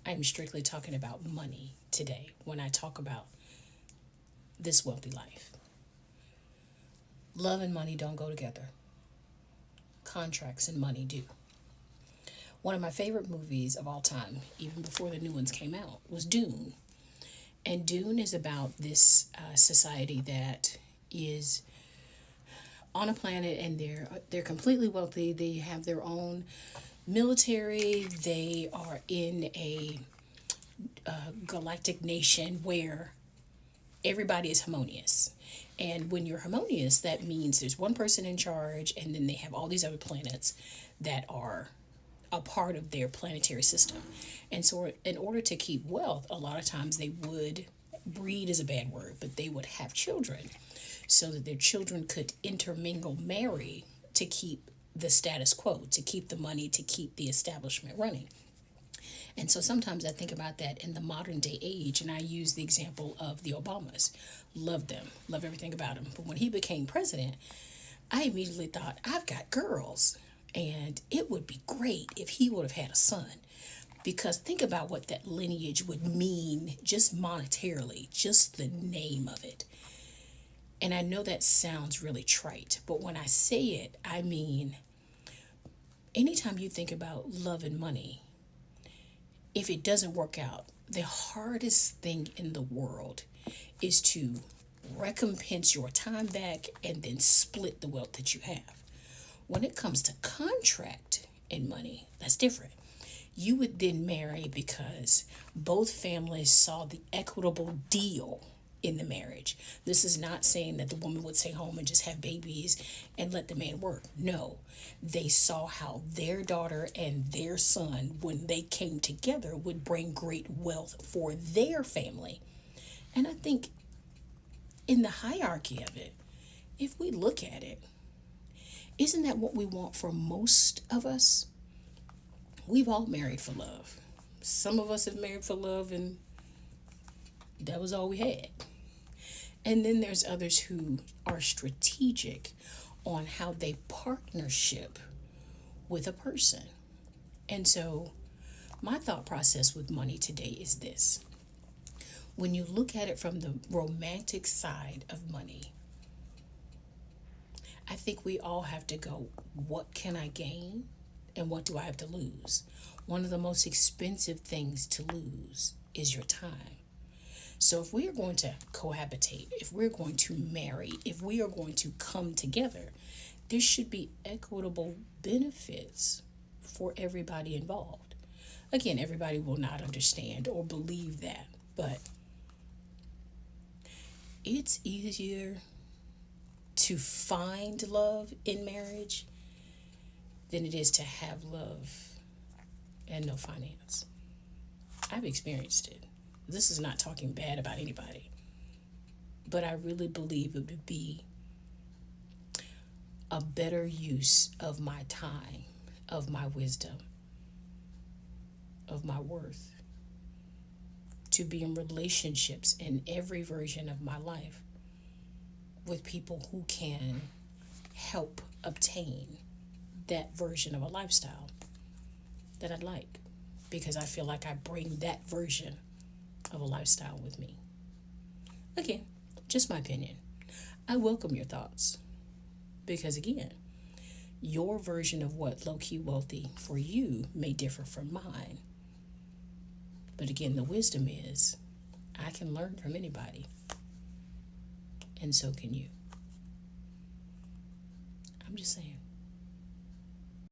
I'm strictly talking about money today when I talk about this wealthy life. Love and money don't go together. Contracts and money do. One of my favorite movies of all time, even before the new ones came out, was Dune. And Dune is about this society that is on a planet, and they're completely wealthy. They have their own military. They are in a galactic nation where everybody is harmonious. And when you're harmonious, that means there's one person in charge, and then they have all these other planets that are a part of their planetary system. And so, in order to keep wealth, a lot of times they would breed is a bad word, but they would have children so that their children could intermingle, marry to keep the status quo, to keep the money, to keep the establishment running. And so sometimes I think about that in the modern day age, and I use the example of the Obamas. Love them, love everything about him. But when he became president, I immediately thought, I've got girls, and it would be great if he would have had a son. Because think about what that lineage would mean just monetarily, just the name of it. And I know that sounds really trite, but when I say it, I mean, anytime you think about love and money, if it doesn't work out, the hardest thing in the world is to recompense your time back and then split the wealth that you have. When it comes to contract and money, that's different. You would then marry because both families saw the equitable deal in the marriage. This is not saying that the woman would stay home and just have babies and let the man work. No, they saw how their daughter and their son, when they came together, would bring great wealth for their family. And I think in the hierarchy of it, if we look at it, isn't that what we want for most of us? We've all married for love. Some of us have married for love, and that was all we had. And then there's others who are strategic on how they partnership with a person. And so my thought process with money today is this. When you look at it from the romantic side of money, I think we all have to go, what can I gain and what do I have to lose? One of the most expensive things to lose is your time. So if we are going to cohabitate, if we're going to marry, if we are going to come together, there should be equitable benefits for everybody involved. Again, everybody will not understand or believe that, but it's easier to find love in marriage than it is to have love and no finance. I've experienced it. This is not talking bad about anybody, but I really believe it would be a better use of my time, of my wisdom, of my worth, to be in relationships in every version of my life with people who can help obtain that version of a lifestyle that I'd like, because I feel like I bring that version of a lifestyle with me. Again, just my opinion. I welcome your thoughts because, again, your version of what low-key wealthy for you may differ from mine. But again, the wisdom is I can learn from anybody, and so can you. I'm just saying.